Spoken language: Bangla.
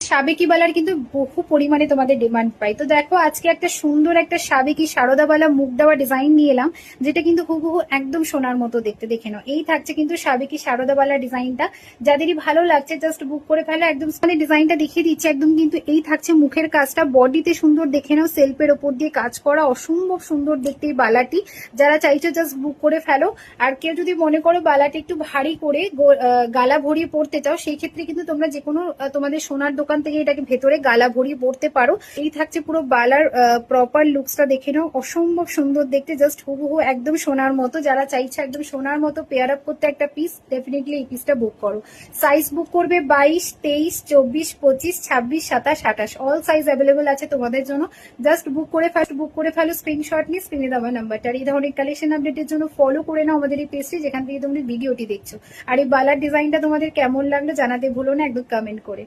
সাবেকি বালার কিন্তু বহু পরিমাণে তোমাদের ডিমান্ড পাই। তো দেখো আজকে একটা সুন্দর একটা সাবেকি সারদা বালা মুখ দেওয়া ডিজাইন নিয়ে এলাম, যেটা কিন্তু হুবহু একদম সোনার মতো দেখতে। দেখে নাও, এই থাকছে কিন্তু সাবেকি সারদা বালা ডিজাইনটা। যাদেরই ভালো লাগছে জাস্ট বুক করে ফেলো। একদম মানে ডিজাইনটা দেখিয়ে দিচ্ছে একদম, কিন্তু এই থাকছে মুখের কাজটা, বডিতে সুন্দর দেখে নাও, সেলফের ওপর দিয়ে কাজ করা, অসম্ভব সুন্দর দেখতে এই বালাটি। যারা চাইছো জাস্ট বুক করে ফেলো। আর কেউ যদি মনে করো বালাটি একটু ভারী করে গালা ভরিয়ে পড়তে চাও, সেই ক্ষেত্রে কিন্তু তোমরা যে কোনো তোমাদের সোনার দোকান থেকে এটাকে ভেতরে গালা ভরিয়ে পড়তে পারো। এই থাকছে পুরো বালার প্রপার লুকসটা দেখে নাও, অসম্ভব সুন্দর দেখতে, জাস্ট হুবহু একদম সোনার মতো। যারা চাইছে একদম সোনার মতো পেয়ার আপ করতে একটা পিস, ডেফিনেটলি এই পিসটা বুক করো। সাইজ বুক করবে 22, 23, 24, 25, 26, 27, 28, অল সাইজ অ্যাভেলেবল আছে তোমাদের জন্য। জাস্ট বুক করে ফেলো স্ক্রিনশট নিয়ে স্ক্রিনে দেওয়া নাম্বারটা। এই ধরনের কালেকশন আপডেটের জন্য ফলো করে নাও আমাদের এই পেজটি, যেখান থেকে তোমরা ভিডিওটি দেখছো। আর এই বালার ডিজাইনটা তোমাদের কেমন লাগলো জানাতে ভুলো না একদম কমেন্ট করে।